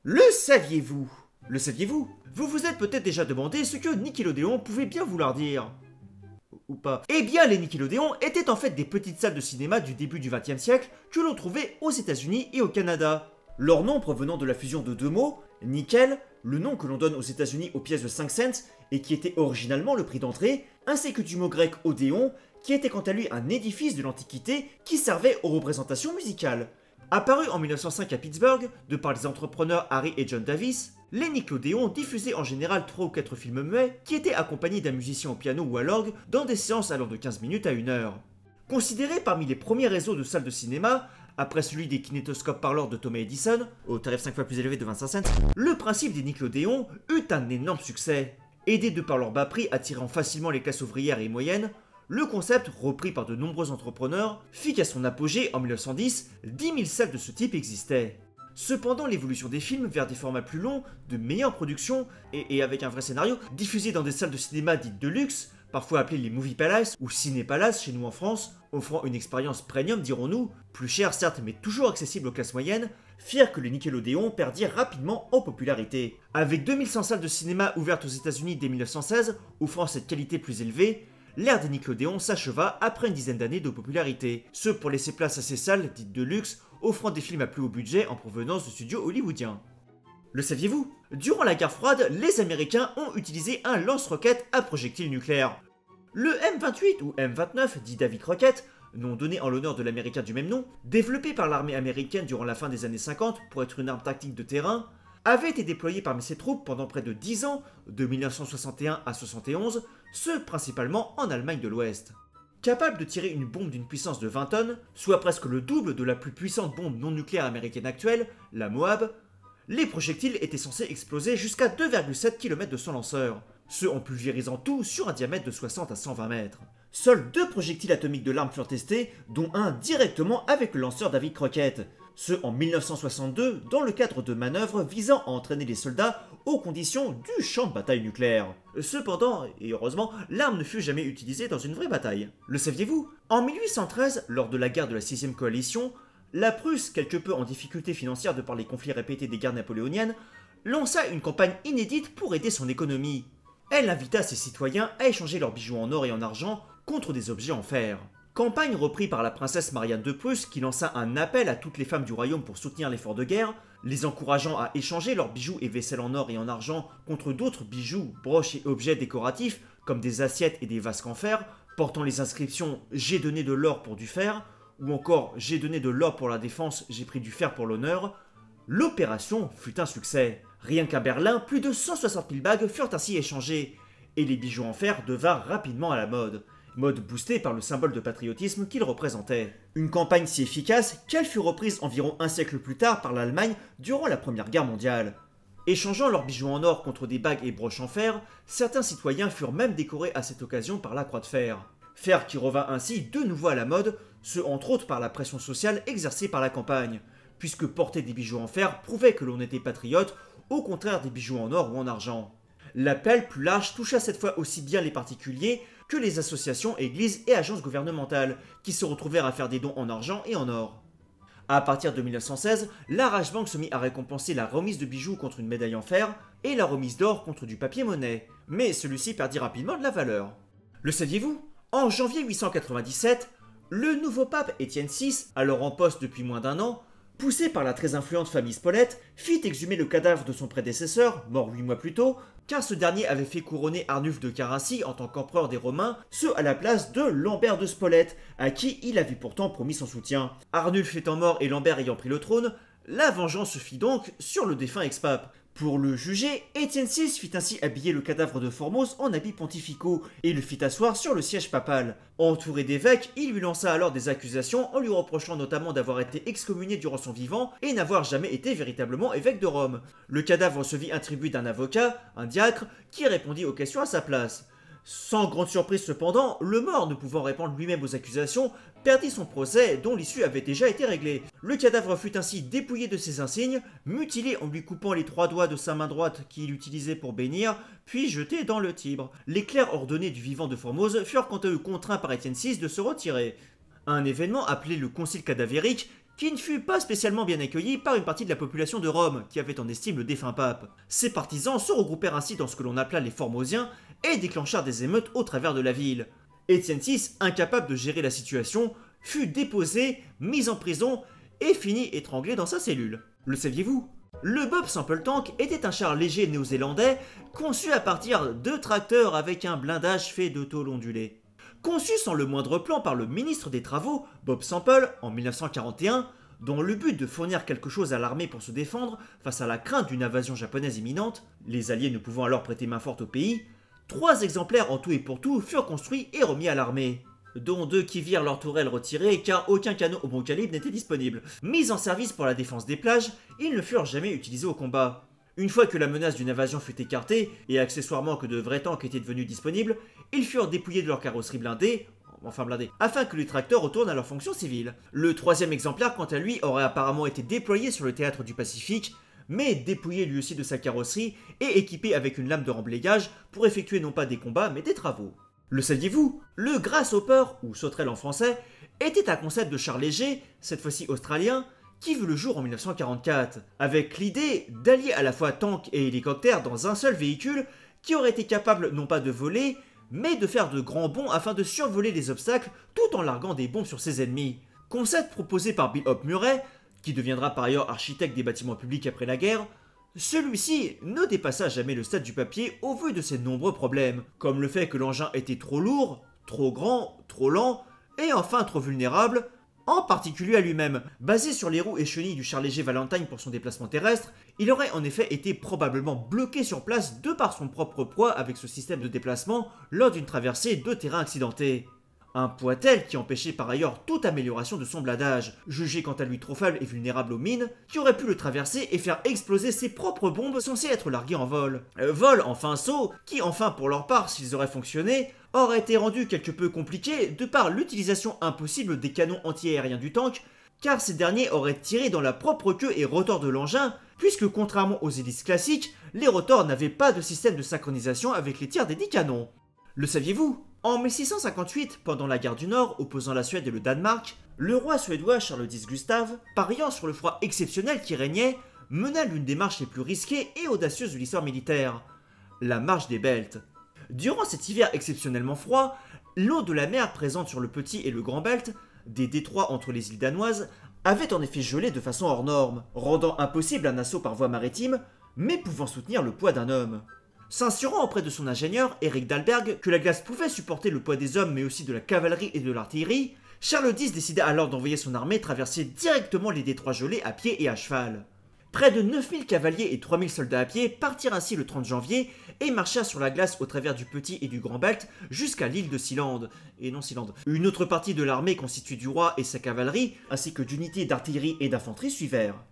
Le saviez-vous? Le saviez-vous? Vous vous êtes peut-être déjà demandé ce que Nickelodeon pouvait bien vouloir dire. Ou pas. Eh bien, les Nickelodeon étaient en fait des petites salles de cinéma du début du XXe siècle que l'on trouvait aux États-Unis et au Canada. Leur nom provenant de la fusion de deux mots, nickel, le nom que l'on donne aux États-Unis aux pièces de 5 cents et qui était originalement le prix d'entrée, ainsi que du mot grec odéon, qui était quant à lui un édifice de l'Antiquité qui servait aux représentations musicales. Apparu en 1905 à Pittsburgh, de par les entrepreneurs Harry et John Davis, les Nickelodeon diffusaient en général 3 ou 4 films muets qui étaient accompagnés d'un musicien au piano ou à l'orgue dans des séances allant de 15 minutes à 1 heure. Considéré parmi les premiers réseaux de salles de cinéma, après celui des kinétoscopes parleurs de Thomas Edison, au tarif 5 fois plus élevé de 25 cents, le principe des Nickelodeon eut un énorme succès. Aidés de par leur bas prix attirant facilement les classes ouvrières et moyennes, le concept, repris par de nombreux entrepreneurs, fit qu'à son apogée en 1910, 10 000 salles de ce type existaient. Cependant, l'évolution des films vers des formats plus longs, de meilleure production et avec un vrai scénario, diffusés dans des salles de cinéma dites de luxe, parfois appelées les Movie Palace ou Ciné Palace chez nous en France, offrant une expérience premium dirons-nous, plus chère certes mais toujours accessible aux classes moyennes, firent que les Nickelodeon perdirent rapidement en popularité. Avec 2100 salles de cinéma ouvertes aux États-Unis dès 1916, offrant cette qualité plus élevée, l'ère des Nickelodeon s'acheva après une dizaine d'années de popularité, ce pour laisser place à ces salles dites de luxe, offrant des films à plus haut budget en provenance de studios hollywoodiens. Le saviez-vous? Durant la guerre froide, les Américains ont utilisé un lance-roquette à projectile nucléaire. Le M28 ou M29, dit David Crockett, nom donné en l'honneur de l'américain du même nom, développé par l'armée américaine durant la fin des années 50 pour être une arme tactique de terrain, avait été déployé parmi ses troupes pendant près de 10 ans, de 1961 à 71, ce principalement en Allemagne de l'Ouest. Capable de tirer une bombe d'une puissance de 20 tonnes, soit presque le double de la plus puissante bombe non nucléaire américaine actuelle, la Moab, les projectiles étaient censés exploser jusqu'à 2,7 km de son lanceur, ce en pulvérisant tout sur un diamètre de 60 à 120 mètres. Seuls 2 projectiles atomiques de l'arme furent testés, dont un directement avec le lanceur David Crockett, ce en 1962 dans le cadre de manœuvres visant à entraîner les soldats aux conditions du champ de bataille nucléaire. Cependant, et heureusement, l'arme ne fut jamais utilisée dans une vraie bataille. Le saviez-vous? En 1813, lors de la guerre de la 6ème coalition, la Prusse, quelque peu en difficulté financière de par les conflits répétés des guerres napoléoniennes, lança une campagne inédite pour aider son économie. Elle invita ses citoyens à échanger leurs bijoux en or et en argent contre des objets en fer. Campagne reprise par la princesse Marianne de Prusse qui lança un appel à toutes les femmes du royaume pour soutenir l'effort de guerre, les encourageant à échanger leurs bijoux et vaisselle en or et en argent contre d'autres bijoux, broches et objets décoratifs comme des assiettes et des vasques en fer, portant les inscriptions « J'ai donné de l'or pour du fer » ou encore « J'ai donné de l'or pour la défense, j'ai pris du fer pour l'honneur », l'opération fut un succès. Rien qu'à Berlin, plus de 160 000 bagues furent ainsi échangées, et les bijoux en fer devinrent rapidement à la mode boosté par le symbole de patriotisme qu'il représentait. Une campagne si efficace qu'elle fut reprise environ un siècle plus tard par l'Allemagne durant la Première Guerre mondiale. Échangeant leurs bijoux en or contre des bagues et broches en fer, certains citoyens furent même décorés à cette occasion par la Croix de fer. Fer qui revint ainsi de nouveau à la mode, ce entre autres par la pression sociale exercée par la campagne, puisque porter des bijoux en fer prouvait que l'on était patriote, au contraire des bijoux en or ou en argent. L'appel plus large toucha cette fois aussi bien les particuliers que les associations, églises et agences gouvernementales, qui se retrouvèrent à faire des dons en argent et en or. À partir de 1916, la Reichsbank se mit à récompenser la remise de bijoux contre une médaille en fer et la remise d'or contre du papier-monnaie, mais celui-ci perdit rapidement de la valeur. Le saviez-vous? En janvier 897, le nouveau pape Étienne VI, alors en poste depuis moins d'1 an, poussé par la très influente famille Spolète, fit exhumer le cadavre de son prédécesseur, mort 8 mois plus tôt, car ce dernier avait fait couronner Arnulf de Carinthie en tant qu'empereur des Romains, ce à la place de Lambert de Spolète, à qui il avait pourtant promis son soutien. Arnulf étant mort et Lambert ayant pris le trône, la vengeance se fit donc sur le défunt ex-pape. Pour le juger, Étienne VI fit ainsi habiller le cadavre de Formose en habits pontificaux et le fit asseoir sur le siège papal. Entouré d'évêques, il lui lança alors des accusations en lui reprochant notamment d'avoir été excommunié durant son vivant et n'avoir jamais été véritablement évêque de Rome. Le cadavre se vit attribué d'un avocat, un diacre, qui répondit aux questions à sa place. Sans grande surprise cependant, le mort, ne pouvant répondre lui-même aux accusations, perdit son procès dont l'issue avait déjà été réglée. Le cadavre fut ainsi dépouillé de ses insignes, mutilé en lui coupant les 3 doigts de sa main droite qu'il utilisait pour bénir, puis jeté dans le Tibre. Les clercs ordonnés du vivant de Formose furent quant à eux contraints par Étienne VI de se retirer. Un événement appelé le Concile cadavérique, qui ne fut pas spécialement bien accueilli par une partie de la population de Rome, qui avait en estime le défunt pape. Ses partisans se regroupèrent ainsi dans ce que l'on appela les Formosiens et déclenchèrent des émeutes au travers de la ville. Étienne VI, incapable de gérer la situation, fut déposé, mis en prison et finit étranglé dans sa cellule. Le saviez-vous? Le Bob Sample Tank était un char léger néo-zélandais conçu à partir de tracteurs avec un blindage fait de tôle ondulée. Conçu sans le moindre plan par le ministre des Travaux, Bob Sample, en 1941, dont le but de fournir quelque chose à l'armée pour se défendre face à la crainte d'une invasion japonaise imminente, les Alliés ne pouvant alors prêter main forte au pays, 3 exemplaires en tout et pour tout furent construits et remis à l'armée, dont 2 qui virent leur tourelle retirée car aucun canon au bon calibre n'était disponible. Mis en service pour la défense des plages, ils ne furent jamais utilisés au combat. Une fois que la menace d'une invasion fut écartée, et accessoirement que de vrais tanks étaient devenus disponibles, ils furent dépouillés de leur carrosserie blindée, afin que les tracteurs retournent à leur fonction civile. Le 3e exemplaire, quant à lui, aurait apparemment été déployé sur le théâtre du Pacifique, mais dépouillé lui aussi de sa carrosserie et équipé avec une lame de remblégage pour effectuer non pas des combats mais des travaux. Le saviez-vous? Le Grasshopper, ou sauterelle en français, était un concept de char léger, cette fois-ci australien, qui vit le jour en 1944, avec l'idée d'allier à la fois tanks et hélicoptères dans un seul véhicule qui aurait été capable non pas de voler, mais de faire de grands bonds afin de survoler les obstacles tout en larguant des bombes sur ses ennemis. Concept proposé par Bill Hope Murray, qui deviendra par ailleurs architecte des bâtiments publics après la guerre, celui-ci ne dépassa jamais le stade du papier au vu de ses nombreux problèmes, comme le fait que l'engin était trop lourd, trop grand, trop lent, et enfin trop vulnérable, en particulier à lui-même. Basé sur les roues et chenilles du char léger Valentine pour son déplacement terrestre, il aurait en effet été probablement bloqué sur place de par son propre poids avec ce système de déplacement lors d'une traversée de terrain accidenté. Un poids tel qui empêchait par ailleurs toute amélioration de son blindage, jugé quant à lui trop faible et vulnérable aux mines, qui aurait pu le traverser et faire exploser ses propres bombes censées être larguées en vol. Vol en pinceau, qui enfin pour leur part, s'ils auraient fonctionné, aurait été rendu quelque peu compliqué de par l'utilisation impossible des canons anti-aériens du tank, car ces derniers auraient tiré dans la propre queue et rotor de l'engin, puisque contrairement aux hélices classiques, les rotors n'avaient pas de système de synchronisation avec les tirs des 10 canons. Le saviez-vous? En 1658, pendant la guerre du Nord opposant la Suède et le Danemark, le roi suédois Charles X Gustave, pariant sur le froid exceptionnel qui régnait, mena l'une des marches les plus risquées et audacieuses de l'histoire militaire, la marche des Beltes. Durant cet hiver exceptionnellement froid, l'eau de la mer présente sur le Petit et le Grand Belt, des détroits entre les îles danoises, avait en effet gelé de façon hors norme, rendant impossible un assaut par voie maritime, mais pouvant soutenir le poids d'un homme. S'assurant auprès de son ingénieur, Eric Dahlberg, que la glace pouvait supporter le poids des hommes mais aussi de la cavalerie et de l'artillerie, Charles X décida alors d'envoyer son armée traverser directement les détroits gelés à pied et à cheval. Près de 9000 cavaliers et 3000 soldats à pied partirent ainsi le 30 janvier et marchèrent sur la glace au travers du Petit et du Grand Belt jusqu'à l'île de Sealand, et non Sealand. Une autre partie de l'armée constituée du roi et sa cavalerie, ainsi que d'unités d'artillerie et d'infanterie suivèrent.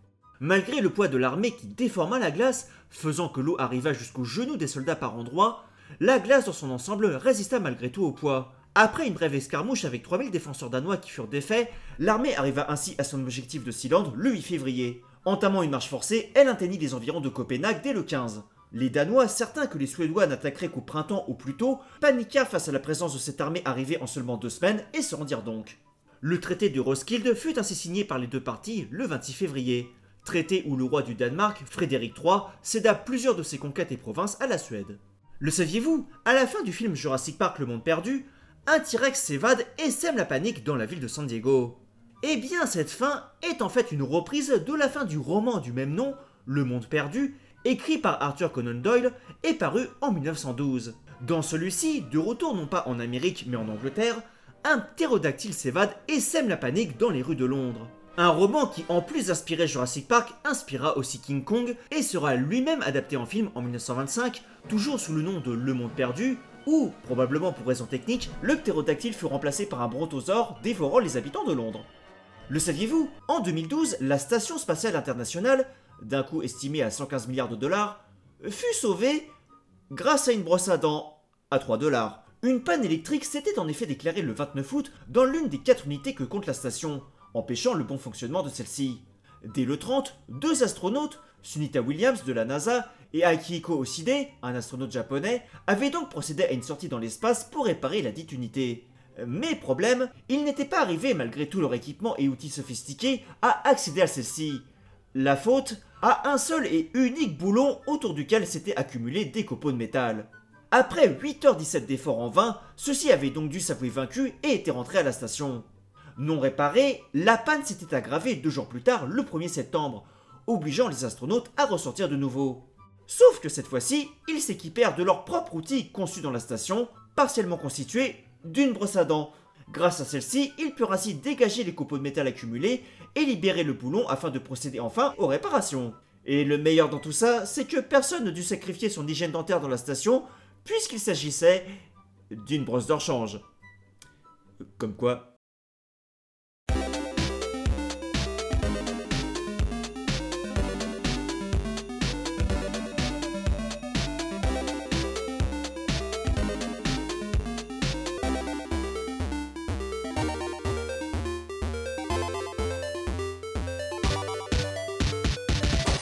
Malgré le poids de l'armée qui déforma la glace, faisant que l'eau arriva jusqu'aux genoux des soldats par endroits, la glace dans son ensemble résista malgré tout au poids. Après une brève escarmouche avec 3000 défenseurs danois qui furent défaits, l'armée arriva ainsi à son objectif de Sealand le 8 février. Entamant une marche forcée, elle atteignit les environs de Copenhague dès le 15. Les Danois, certains que les Suédois n'attaqueraient qu'au printemps ou plus tôt, paniquèrent face à la présence de cette armée arrivée en seulement 2 semaines et se rendirent donc. Le traité de Roskilde fut ainsi signé par les deux parties le 26 février. Traité où le roi du Danemark, Frédéric III, céda plusieurs de ses conquêtes et provinces à la Suède. Le saviez-vous? À la fin du film Jurassic Park Le Monde Perdu, un T-Rex s'évade et sème la panique dans la ville de San Diego. Eh bien, cette fin est en fait une reprise de la fin du roman du même nom, Le Monde Perdu, écrit par Arthur Conan Doyle et paru en 1912. Dans celui-ci, de retour non pas en Amérique mais en Angleterre, un ptérodactyle s'évade et sème la panique dans les rues de Londres. Un roman qui, en plus d'inspirer Jurassic Park, inspira aussi King Kong et sera lui-même adapté en film en 1925, toujours sous le nom de Le Monde Perdu, où, probablement pour raison technique, le ptérodactyle fut remplacé par un brontosaure dévorant les habitants de Londres. Le saviez-vous? En 2012, la Station Spatiale Internationale, d'un coût estimé à 115 milliards de dollars, fut sauvée grâce à une brosse à dents à 3 $. Une panne électrique s'était en effet déclarée le 29 août dans l'une des 4 unités que compte la station, empêchant le bon fonctionnement de celle-ci. Dès le 30, 2 astronautes, Sunita Williams de la NASA et Akihiko Oside, un astronaute japonais, avaient donc procédé à une sortie dans l'espace pour réparer la dite unité. Mais problème, ils n'étaient pas arrivés, malgré tout leur équipement et outils sophistiqués, à accéder à celle-ci. La faute à un seul et unique boulon autour duquel s'étaient accumulés des copeaux de métal. Après 8h17 d'efforts en vain, ceux-ci avaient donc dû s'avouer vaincus et étaient rentrés à la station. Non réparée, la panne s'était aggravée 2 jours plus tard, le 1er septembre, obligeant les astronautes à ressortir de nouveau. Sauf que cette fois-ci, ils s'équipèrent de leur propre outil conçu dans la station, partiellement constitué d'une brosse à dents. Grâce à celle-ci, ils purent ainsi dégager les copeaux de métal accumulés et libérer le boulon afin de procéder enfin aux réparations. Et le meilleur dans tout ça, c'est que personne ne dut sacrifier son hygiène dentaire dans la station, puisqu'il s'agissait d'une brosse de rechange. Comme quoi,